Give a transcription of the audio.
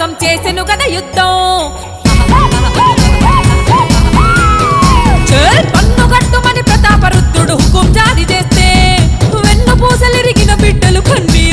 కోసం చేసెను కదా యుద్ధం పన్ను కట్టుమని ప్రతాపరుద్రుడు హుకుం జారీ చేస్తే వెన్ను పూసలిరిగిన బిడ్డలు కన్నీ